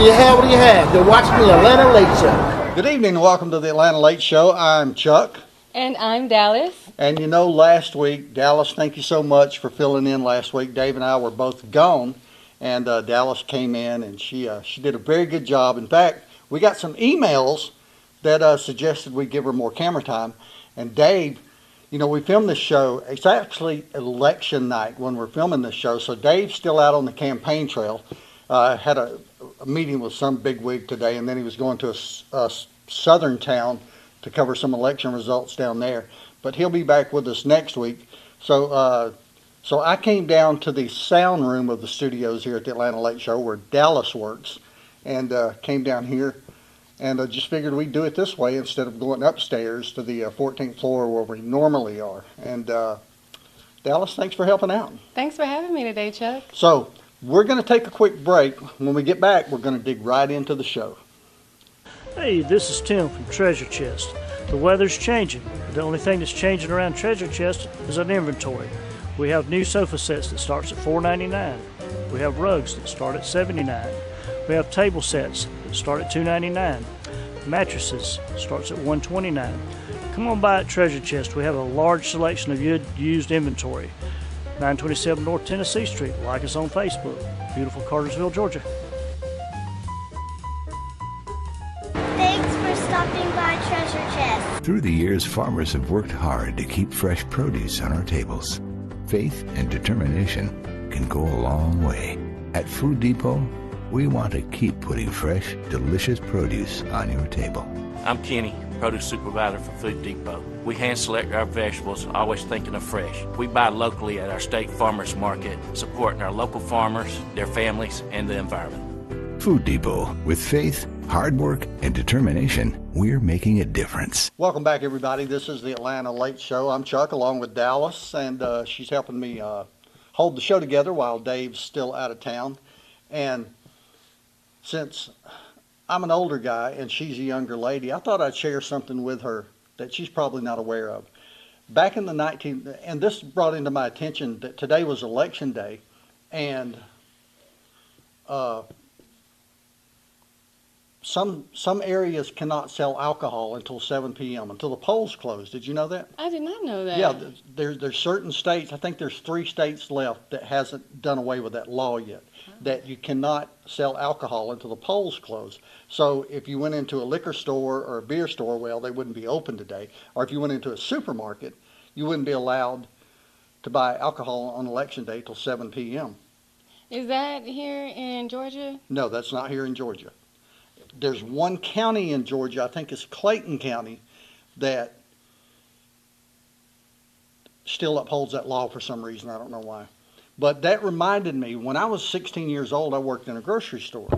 do you have? What do you have? You're watching the Atlanta Late Show. Good evening and welcome to the Atlanta Late Show. I'm Chuck. And I'm Dallas. And you know, last week, Dallas, thank you so much for filling in last week. Dave and I were both gone, and Dallas came in, and she did a very good job. In fact, we got some emails that suggested we give her more camera time. And Dave, you know, we filmed this show. It's actually election night when we're filming this show, so Dave's still out on the campaign trail. Had a meeting with some bigwig today, and then he was going to a southern town to cover some election results down there. But he'll be back with us next week. So I came down to the sound room of the studios here at the Atlanta Late Show where Dallas works, and came down here, and just figured we'd do it this way instead of going upstairs to the 14th floor where we normally are. And Dallas, thanks for helping out. Thanks for having me today, Chuck. So we're going to take a quick break. When we get back, we're going to dig right into the show. Hey, this is Tim from Treasure Chest. The weather's changing. The only thing that's changing around Treasure Chest is an inventory. We have new sofa sets that starts at $4.99. We have rugs that start at $79. We have table sets that start at $2.99. Mattresses starts at $129. Come on by at Treasure Chest. We have a large selection of used inventory. 927 North Tennessee Street. Like us on Facebook. Beautiful Cartersville, Georgia. Thanks for stopping by Treasure Chest. Through the years, farmers have worked hard to keep fresh produce on our tables. Faith and determination can go a long way. At Food Depot, we want to keep putting fresh, delicious produce on your table. I'm Kenny, produce supervisor for Food Depot. We hand select our vegetables, always thinking of fresh. We buy locally at our state farmers market, supporting our local farmers, their families, and the environment. Food Depot. With faith, hard work, and determination, we're making a difference. Welcome back, everybody. This is the Atlanta Late Show. I'm Chuck, along with Dallas, and she's helping me hold the show together while Dave's still out of town. And since I'm an older guy and she's a younger lady, I thought I'd share something with her that she's probably not aware of. Back in the and this brought into my attention that today was election day, and some areas cannot sell alcohol until 7 p.m., until the polls close. Did you know that? I did not know that. Yeah, there's certain states, I think there's 3 states left that hasn't done away with that law yet, that you cannot sell alcohol until the polls close. So if you went into a liquor store or a beer store, well, they wouldn't be open today. Or if you went into a supermarket, you wouldn't be allowed to buy alcohol on election day till 7 p.m. Is that here in Georgia? No, that's not here in Georgia. There's one county in Georgia, I think it's Clayton County, that still upholds that law for some reason. I don't know why. But that reminded me, when I was 16 years old, I worked in a grocery store,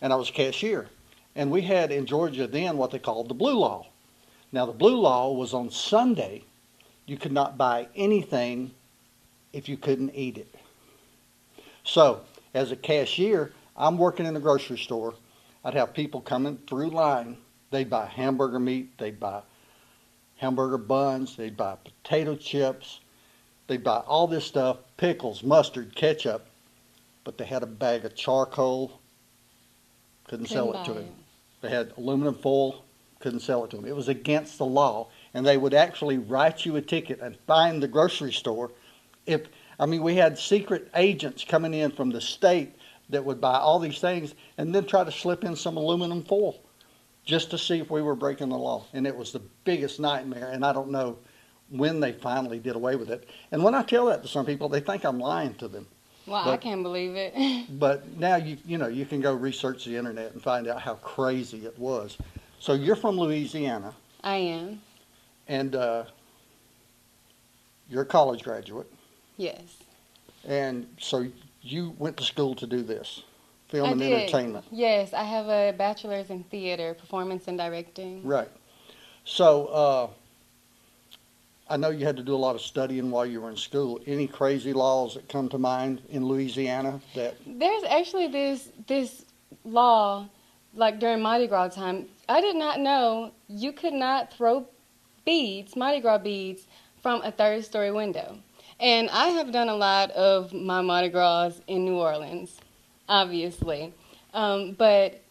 and I was a cashier. And we had in Georgia then what they called the blue law. Now, the blue law was on Sunday. You could not buy anything if you couldn't eat it. So, as a cashier, I'm working in a grocery store. I'd have people coming through line. They'd buy hamburger meat. They'd buy hamburger buns. They'd buy potato chips. They'd buy all this stuff, pickles, mustard, ketchup. But they had a bag of charcoal. Couldn't sell it to them. They had aluminum foil. Couldn't sell it to them. It was against the law. And they would actually write you a ticket and fine the grocery store. We had secret agents coming in from the state that would buy all these things and then try to slip in some aluminum foil just to see if we were breaking the law. And it was the biggest nightmare, and I don't know when they finally did away with it. And when I tell that to some people, they think I'm lying to them. Well, I can't believe it. But now you can go research the internet and find out how crazy it was. So you're from Louisiana. I am. And you're a college graduate. Yes. And so you went to school to do this, film and entertainment. Yes, I have a bachelor's in theater, performance and directing. Right. So I know you had to do a lot of studying while you were in school. Any crazy laws that come to mind in Louisiana? There's actually this law, like during Mardi Gras time. I did not know you could not throw beads, Mardi Gras beads, from a third-story window. And I have done a lot of my Mardi Gras in New Orleans, obviously. But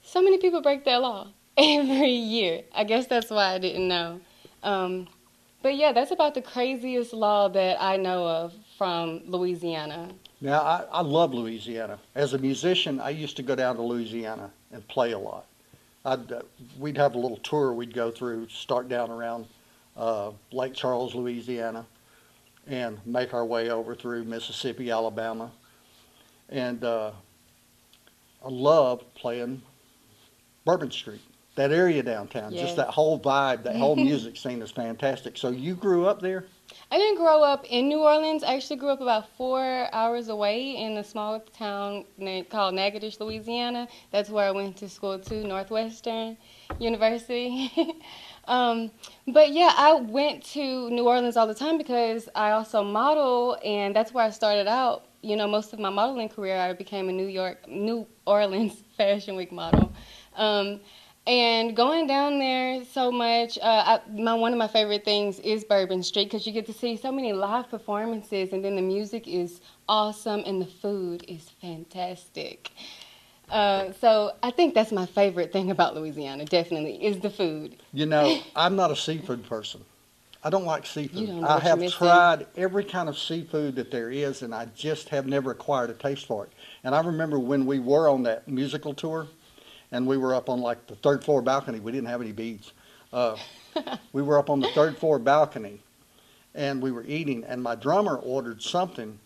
so many people break that law every year. I guess that's why I didn't know. But yeah, that's about the craziest law that I know of from Louisiana. Now, I love Louisiana. As a musician, I used to go down to Louisiana and play a lot. We'd have a little tour we'd go through, start down around Lake Charles, Louisiana, and make our way over through Mississippi, Alabama. And I love playing Bourbon Street, that area downtown. Yes. Just that whole vibe, that whole music scene is fantastic. So you grew up there? I didn't grow up in New Orleans. I actually grew up about 4 hours away in a small town called Natchitoches, Louisiana. That's where I went to school too, Northwestern University. But yeah, I went to New Orleans all the time because I also model, and that's where I started out. You know, most of my modeling career, I became a New Orleans Fashion Week model. And going down there so much, one of my favorite things is Bourbon Street because you get to see so many live performances, and then the music is awesome and the food is fantastic. So I think that's my favorite thing about Louisiana, definitely, is the food. You know, I'm not a seafood person. I don't like seafood. You don't know I what you're have missing. tried every kind of seafood that there is, and I just have never acquired a taste for it. And I remember when we were on that musical tour, and we were up on like the 3rd floor balcony. We didn't have any beads. We were up on the 3rd floor balcony, and we were eating, and my drummer ordered something.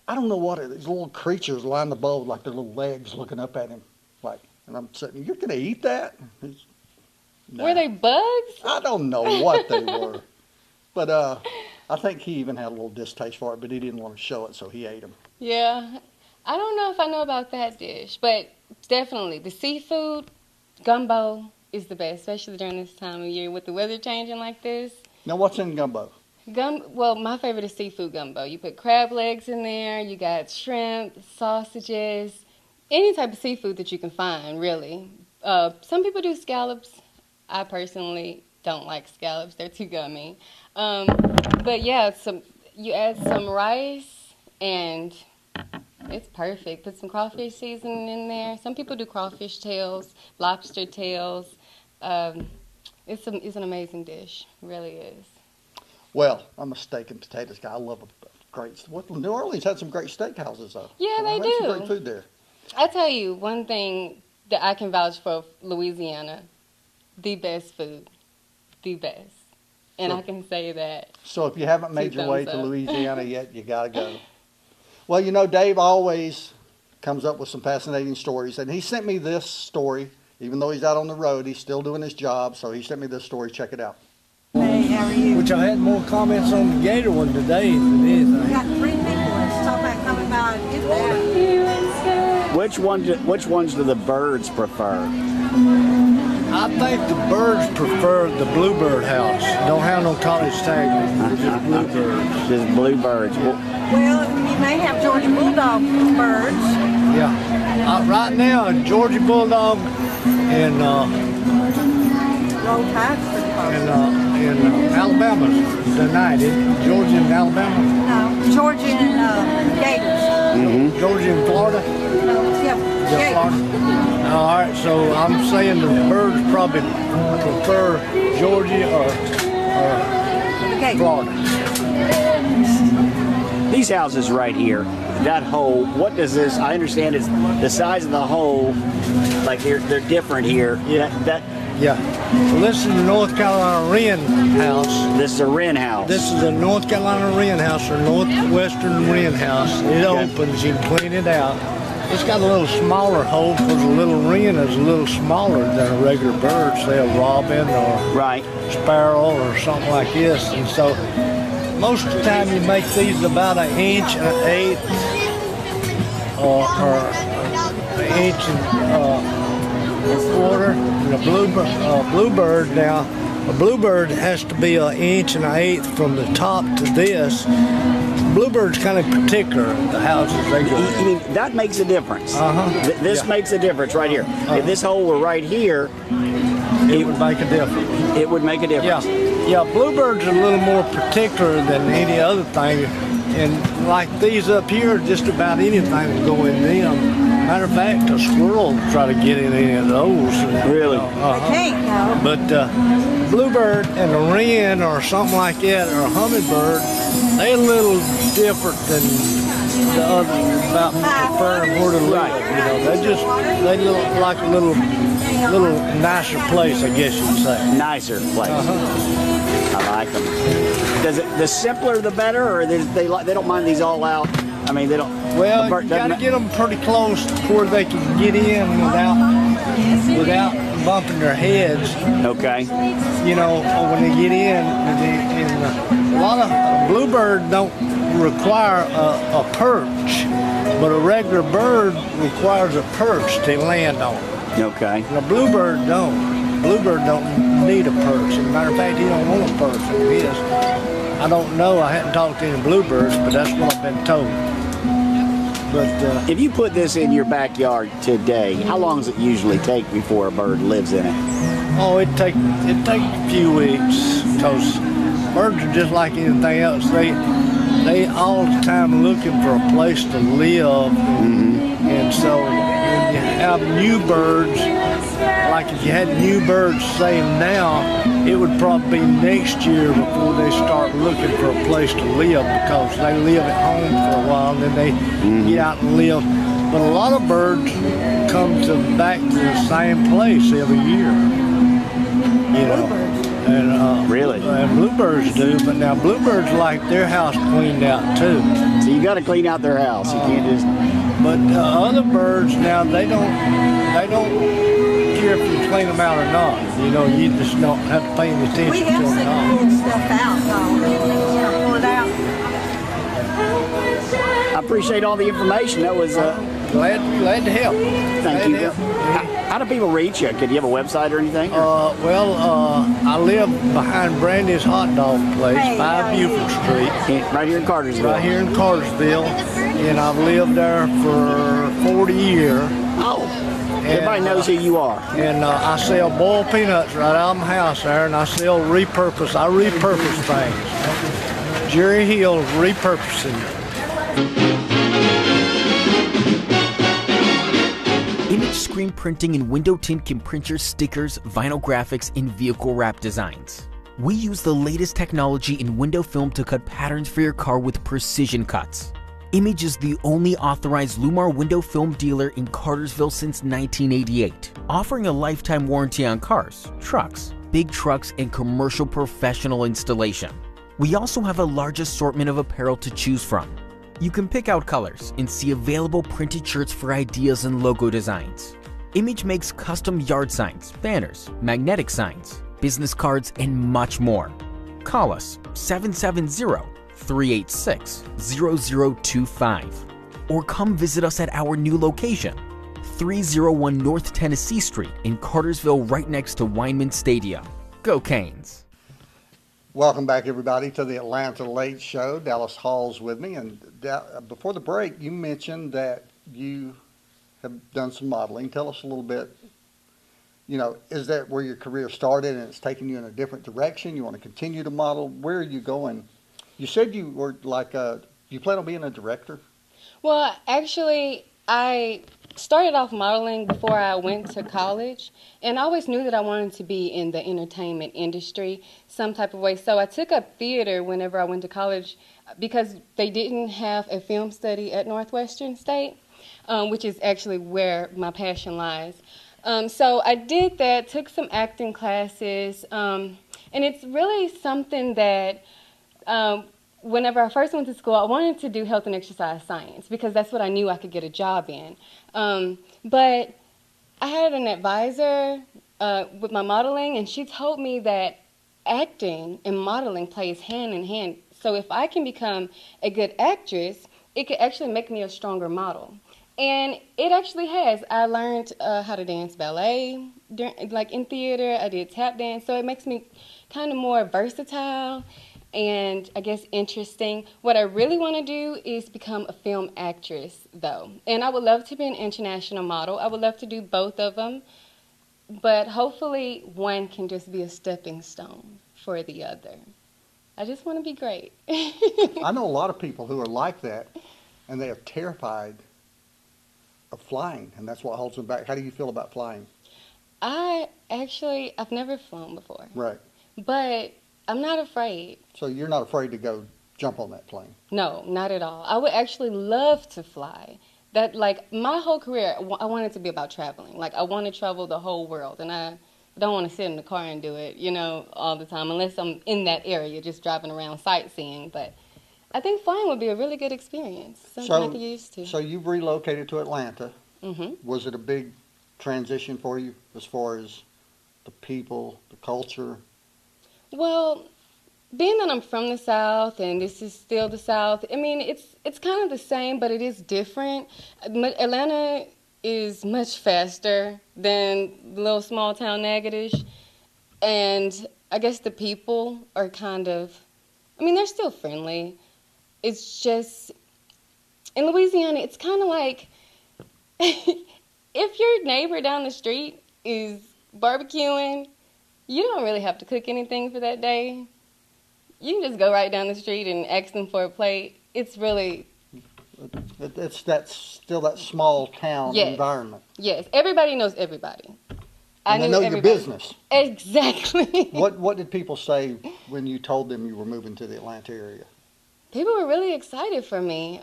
I don't know what it is. These little creatures lined above, like their little legs looking up at him. Like, and I'm sitting, you're going to eat that? No. Were they bugs? I don't know what they were. But I think he even had a little distaste for it, but he didn't want to show it, so he ate them. Yeah. I don't know if I know about that dish, but definitely the seafood gumbo is the best, especially during this time of year with the weather changing like this. Now, what's in gumbo? Well, my favorite is seafood gumbo. You put crab legs in there, you got shrimp, sausages, any type of seafood that you can find, really. Some people do scallops. I personally don't like scallops. They're too gummy. But yeah, you add some rice and it's perfect. Put some crawfish seasoning in there. Some people do crawfish tails, lobster tails. It's an amazing dish. It really is. Well, I'm a steak and potatoes guy. I love a great. New Orleans had some great steakhouses, though. Yeah, they They do. some great food there. I tell you, one thing that I can vouch for Louisiana, the best food. The best. And So- I can say that. So if you haven't made Two your way thumbs to up. Louisiana yet, you got to go. Well, you know, Dave always comes up with some fascinating stories, and he sent me this story. Even though he's out on the road, he's still doing his job, so he sent me this story. Check it out. Hey, how are you? Which I had more comments on the Gator one today than We anything. got 3 people that's talking about coming by and get that. Which ones do the birds prefer? I think the birds prefer the Bluebird House. Don't have no college tag, just Bluebirds. Just bluebirds. Well, you may have Georgia Bulldog birds. Yeah. Right now, Georgia Bulldog and Roll Tide's pretty close. Alabama's tonight, isn't it? Georgia and Alabama? No, Georgia and Gators. Georgia and Florida? No, yeah, Is that Gators. Florida? All right, so I'm saying the birds probably prefer Georgia or The Gators. Florida. These houses right here, that hole, what does this, I understand it's the size of the hole, like they're different here. Yeah. Yeah. Well, this is the North Carolina Wren House. This is a wren house. This is a North Carolina Wren House or Northwestern Wren House. It opens, you can clean it out. It's got a little smaller hole because a little wren is a little smaller than a regular bird, say a robin or right. sparrow or something like this. And so most of the time you make these about 1 inch and 1/8 or 1 inch and 1/4. And a bluebird now, a bluebird has to be 1 inch and 1/8 from the top to this. Bluebird's kind of particular, the houses they go I in. mean, that makes a difference. This Yeah. makes a difference right here. If this hole were right here, It would make a difference. it would make a difference. Yeah, bluebirds are a little more particular than any other thing. And like these up here, just about anything can go in them. Matter of fact, a squirrel try to get in any of those. Really? They can't, though. But bluebird and a wren or something like that, or a hummingbird, they're a little different than the others about preferring where to live. You know, they look like a little nicer place, I guess you'd say. Nicer place. I like them. The simpler the better, or they don't mind these all out? I mean, they don't. Well, you got to get them pretty close to where they can get in without bumping their heads. Okay. You know, when they get in, and a lot of bluebird don't require a perch, but a regular bird requires a perch to land on. Okay. The bluebird don't. Bluebird don't need a perch. As a matter of fact, he don't want a perch on his. I don't know. I hadn't talked to any bluebirds, but that's what I've been told. But if you put this in your backyard today, how long does it usually take before a bird lives in it? Oh, it take a few weeks, because birds are just like anything else. They all the time looking for a place to live, and so when you have new birds, like if you had new birds, say now, it would probably be next year before they start looking for a place to live, because they live at home for a while and then they get out and live. But a lot of birds come back to the same place every year. You know. And, really? And bluebirds do, but now bluebirds like their house cleaned out too. So you got to clean out their house. You can't just. But other birds now they don't care if you clean them out or not. You know, you just don't have to pay any attention We to have them at all. pulled stuff out, though. Pull it out. I appreciate all the information. That was. Glad to help. Thank you. How do people reach you? Could you have a website or anything? I live behind Brandy's hot dog place, 5 Buford Street. Right here in Cartersville. Right here in Cartersville. And I've lived there for 40 years. Oh. Everybody knows who you are. And I sell boiled peanuts right out of my house there, and I repurpose things. Jerry Hill's repurposing. Image screen printing and window tint can print your stickers, vinyl graphics, and vehicle wrap designs. We use the latest technology in window film to cut patterns for your car with precision cuts. Image is the only authorized Lumar window film dealer in Cartersville since 1988, offering a lifetime warranty on cars, trucks, big trucks, and commercial professional installation. We also have a large assortment of apparel to choose from. You can pick out colors and see available printed shirts for ideas and logo designs. Image makes custom yard signs, banners, magnetic signs, business cards, and much more. Call us 770-386-0025 or come visit us at our new location, 301 North Tennessee Street in Cartersville, right next to Weinman Stadium. Go Canes! Welcome back, everybody, to the Atlanta Late Show. Dallas Hall's with me. And before the break, you mentioned that you have done some modeling. Tell us a little bit, you know, is that where your career started and it's taking you in a different direction? You want to continue to model? Where are you going? You said you were like, you plan on being a director? Well, actually, I started off modeling before I went to college, and I always knew that I wanted to be in the entertainment industry some type of way. So I took up theater whenever I went to college because they didn't have a film study at Northwestern State, which is actually where my passion lies. So I did that, took some acting classes, and it's really something that whenever I first went to school, I wanted to do health and exercise science because that's what I knew I could get a job in. But I had an advisor with my modeling, and she told me that acting and modeling plays hand in hand. So if I can become a good actress, it could actually make me a stronger model. And it actually has. I learned how to dance ballet, like in theater. I did tap dance, so it makes me kind of more versatile and I guess interesting. What I really want to do is become a film actress, though. And I would love to be an international model. I would love to do both of them. But hopefully one can just be a stepping stone for the other. I just want to be great. I know a lot of people who are like that, and they are terrified of flying, and that's what holds them back. How do you feel about flying? I've never flown before. Right. But I'm not afraid. So you're not afraid to go jump on that plane? No, not at all. I would actually love to fly. That, like, my whole career, I wanted to be about traveling. Like, I want to travel the whole world, and I don't want to sit in the car and do it, all the time, unless I'm in that area just driving around sightseeing. But I think flying would be a really good experience, something I could get used to. So you've relocated to Atlanta. Mm-hmm. Was it a big transition for you as far as the people, the culture? Well, being that I'm from the South and this is still the South, I mean, it's kind of the same, but it is different. Atlanta is much faster than little small town Natchitoches, and I guess the people are they're still friendly. It's just, in Louisiana, it's kind of like, if your neighbor down the street is barbecuing, you don't really have to cook anything for that day. You can just go right down the street and ask them for a plate. It's really... That's still that small town environment. Yes, everybody knows everybody. And they know your business. Exactly. What did people say when you told them you were moving to the Atlanta area? People were really excited for me.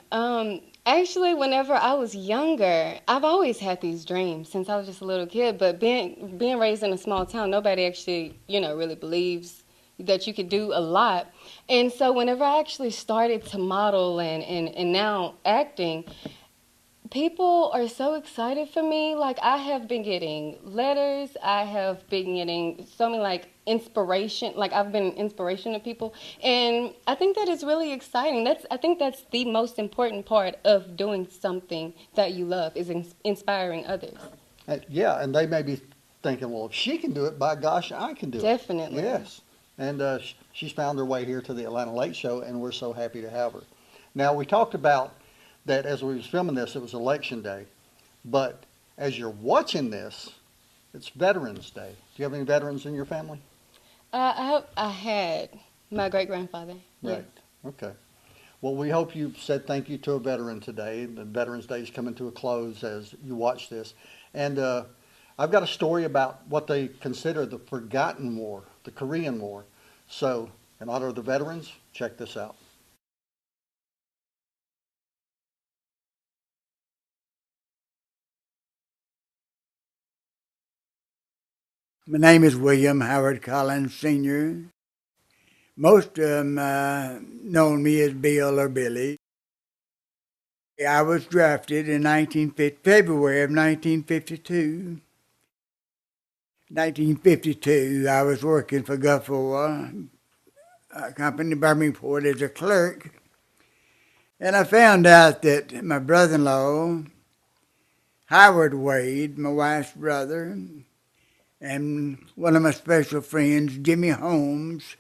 Actually, whenever I was younger, I've always had these dreams since I was just a little kid. But being raised in a small town, nobody actually, really believes that you could do a lot. And so whenever I actually started to model and now acting, people are so excited for me. Like, I have been getting letters. I have been getting so many, inspiration. Like, I've been an inspiration to people. And I think that is really exciting. I think that's the most important part of doing something that you love, is inspiring others. Yeah, and they may be thinking, well, if she can do it, by gosh, I can do it. Definitely. Yes. And she's found her way here to the Atlanta Late Show, and we're so happy to have her. Now, we talked about that as we was filming this, it was Election Day. But as you're watching this, it's Veterans Day. Do you have any veterans in your family? I had my great-grandfather. Right. Yes. Okay. Well, we hope you said thank you to a veteran today. The Veterans Day is coming to a close as you watch this. And I've got a story about what they consider the forgotten war, the Korean War. So, in honor of the veterans, check this out. My name is William Howard Collins, Sr. Most of them known me as Bill or Billy. I was drafted in February of 1952. 1952, I was working for Gulf Company, Birmingport, as a clerk. And I found out that my brother-in-law, Howard Wade, my wife's brother, and one of my special friends, Jimmy Holmes,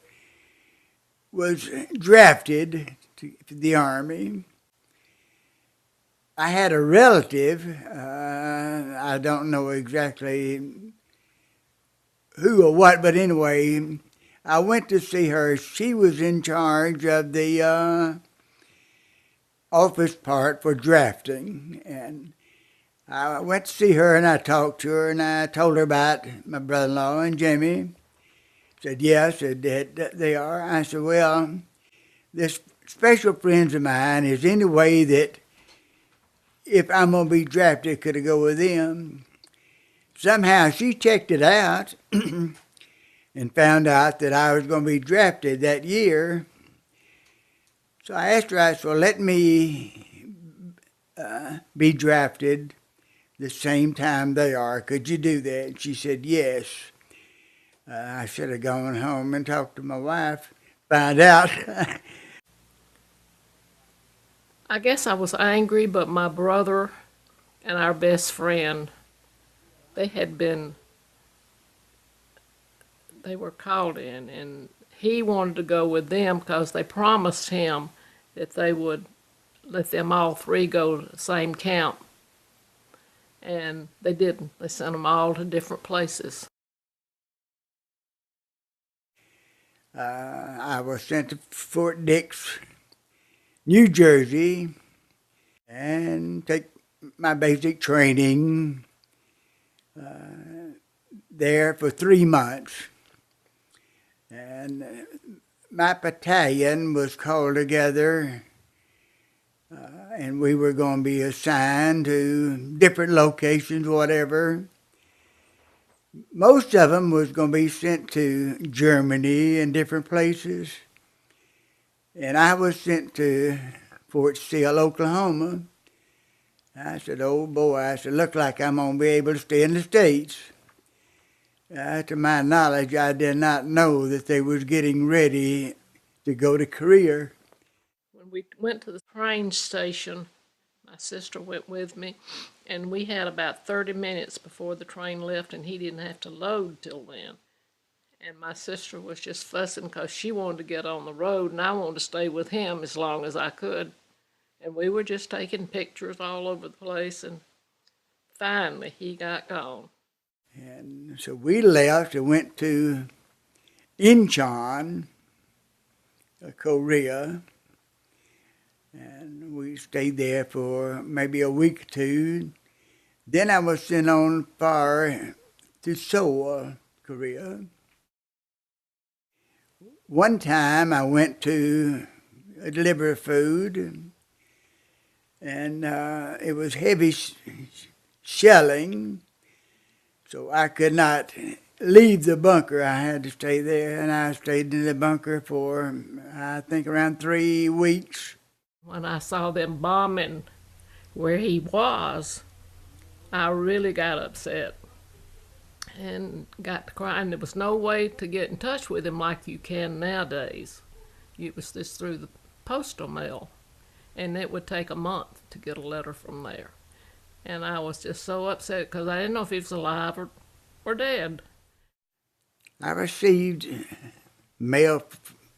was drafted to the Army. I had a relative, I don't know exactly who or what, but anyway, I went to see her. She was in charge of the office part for drafting, and I went to see her and I talked to her and I told her about my brother-in-law and Jimmy. Said, yeah, I said, they are. I said, well, this special friends of mine, is any way that if I'm going to be drafted, could I go with them? Somehow she checked it out and found out that I was going to be drafted that year. So I asked her, I said, well, let me be drafted the same time they are. Could you do that? And she said, yes. I should have gone home and talked to my wife, find out. I guess I was angry, but my brother and our best friend, they were called in, and he wanted to go with them because they promised him that they would let them all three go to the same camp. And they didn't. They sent them all to different places. I was sent to Fort Dix, New Jersey, and take my basic training there for 3 months. And my battalion was called together, and we were going to be assigned to different locations, whatever. Most of them was going to be sent to Germany and different places. And I was sent to Fort Sill, Oklahoma. I said, oh boy, I said, look like I'm going to be able to stay in the States. To my knowledge, I did not know that they was getting ready to go to Korea. When we went to the train station, my sister went with me, and we had about 30 minutes before the train left, and he didn't have to load till then. And my sister was just fussing because she wanted to get on the road, and I wanted to stay with him as long as I could. And we were just taking pictures all over the place, and finally he got gone. And so we left and went to Incheon, Korea, and we stayed there for maybe a week or two. Then I was sent on far to Seoul, Korea. One time I went to deliver food, and it was heavy shelling, so I could not leave the bunker. I had to stay there, and I stayed in the bunker for, I think, around 3 weeks. When I saw them bombing where he was, I really got upset and got to crying. There was no way to get in touch with him like you can nowadays. It was just through the postal mail, and it would take a month to get a letter from there. And I was just so upset because I didn't know if he was alive or dead. I received mail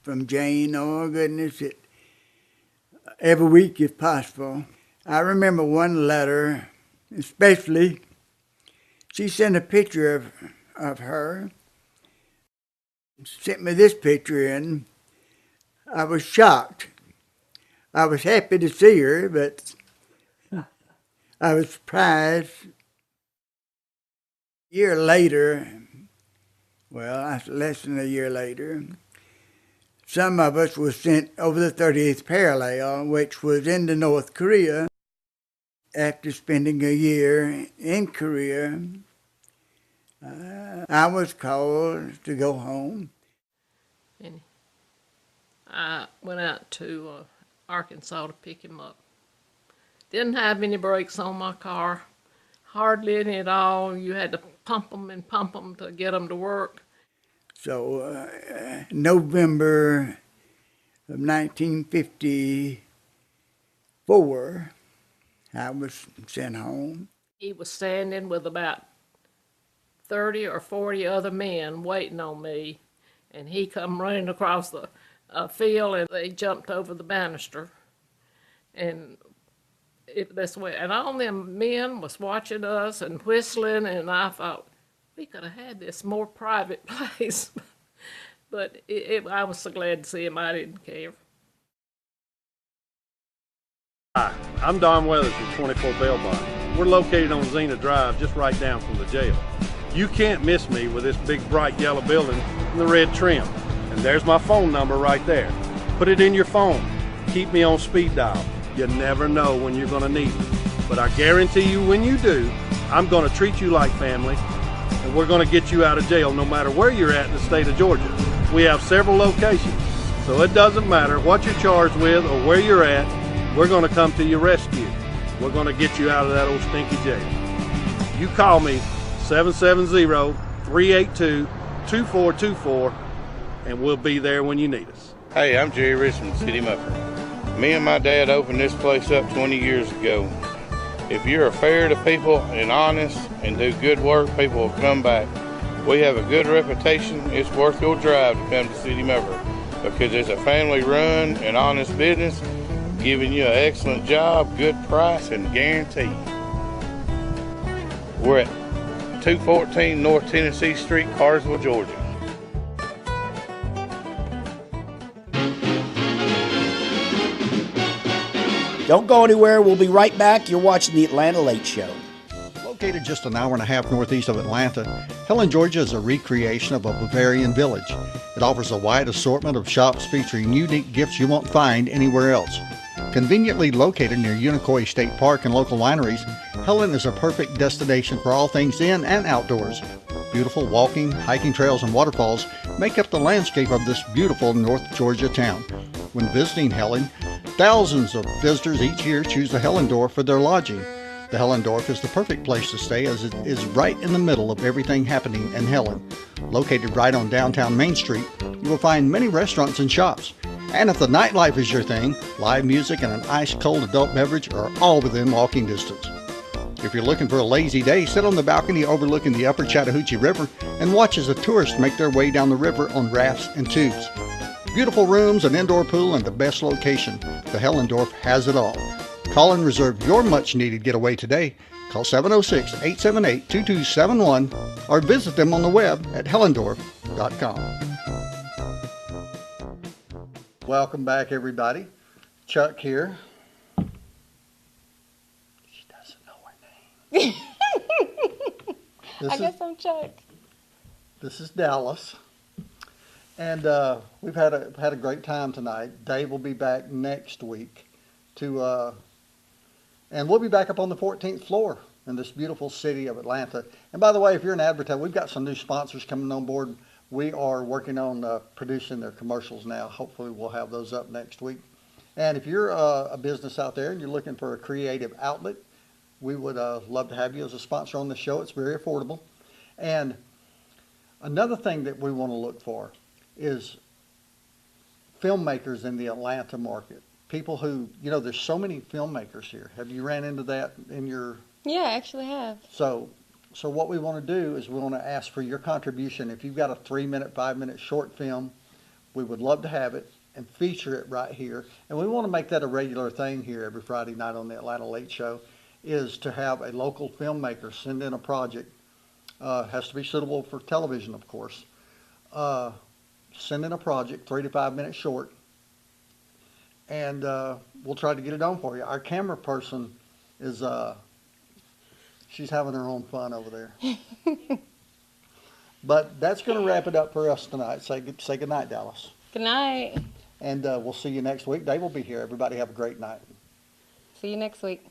from Jane, oh goodness, every week if possible. I remember one letter, especially, she sent a picture of her, sent me this picture, and I was shocked. I was happy to see her, but I was surprised. A year later, well, less than a year later, some of us were sent over the 30th parallel, which was into North Korea. After spending a year in Korea, I was called to go home. And I went out to Arkansas to pick him up. Didn't have any brakes on my car, hardly any at all. You had to pump them to get them to work. So November of 1954, I was sent home. He was standing with about 30 or 40 other men waiting on me, and he come running across the field, and they jumped over the banister. And this way, and all them men was watching us and whistling, and I thought, we could have had this more private place. But I was so glad to see him, I didn't care. Hi, I'm Don Weathers with 24 Bell Bottom. We're located on Xena Drive, just right down from the jail. You can't miss me with this big bright yellow building and the red trim. And there's my phone number right there. Put it in your phone. Keep me on speed dial. You never know when you're gonna need me. But I guarantee you when you do, I'm gonna treat you like family, and we're gonna get you out of jail no matter where you're at in the state of Georgia. We have several locations, so it doesn't matter what you're charged with or where you're at. We're going to come to your rescue. We're going to get you out of that old stinky jail. You call me 770-382-2424, and we'll be there when you need us. Hey, I'm Jerry Richmond, City Mucker. Me and my dad opened this place up 20 years ago. If you're fair to people and honest and do good work, people will come back. We have a good reputation. It's worth your drive to come to City Mucker because it's a family-run and honest business, giving you an excellent job, good price, and guarantee. We're at 214 North Tennessee Street, Cartersville, Georgia. Don't go anywhere. We'll be right back. You're watching the Atlanta Late Show. Located just an hour and a half northeast of Atlanta, Helen, Georgia is a recreation of a Bavarian village. It offers a wide assortment of shops featuring unique gifts you won't find anywhere else. Conveniently located near Unicoi State Park and local wineries, Helen is a perfect destination for all things in and outdoors. Beautiful walking, hiking trails, and waterfalls make up the landscape of this beautiful North Georgia town. When visiting Helen, thousands of visitors each year choose the Hellendorf for their lodging. The Hellendorf is the perfect place to stay as it is right in the middle of everything happening in Helen. Located right on downtown Main Street, you will find many restaurants and shops. And if the nightlife is your thing, live music and an ice-cold adult beverage are all within walking distance. If you're looking for a lazy day, sit on the balcony overlooking the upper Chattahoochee River and watch as the tourists make their way down the river on rafts and tubes. Beautiful rooms, an indoor pool, and the best location. The Hellendorf has it all. Call and reserve your much-needed getaway today. Call 706-878-2271 or visit them on the web at hellendorf.com. Welcome back, everybody. Chuck here. She doesn't know her name. I guess I'm Chuck. This is Dallas. And we've had a great time tonight. Dave will be back next week and we'll be back up on the 14th floor in this beautiful city of Atlanta. And by the way, if you're an advertiser, we've got some new sponsors coming on board. We are working on producing their commercials now. Hopefully we'll have those up next week. And if you're a business out there and you're looking for a creative outlet, we would love to have you as a sponsor on the show. It's very affordable. And another thing that we want to look for is filmmakers in the Atlanta market. People who, there's so many filmmakers here. Have you ran into that in your... Yeah, I actually have. So what we want to do is we want to ask for your contribution. If you've got a 3-minute, 5-minute short film, we would love to have it and feature it right here. And we want to make that a regular thing here every Friday night on the Atlanta Late Show, is to have a local filmmaker send in a project. Has to be suitable for television, of course. Send in a project, 3 to 5 minutes short, and we'll try to get it on for you. Our camera person is, she's having her own fun over there. But that's going to wrap it up for us tonight. Say good night, Dallas. Good night. And we'll see you next week. Dave will be here. Everybody have a great night. See you next week.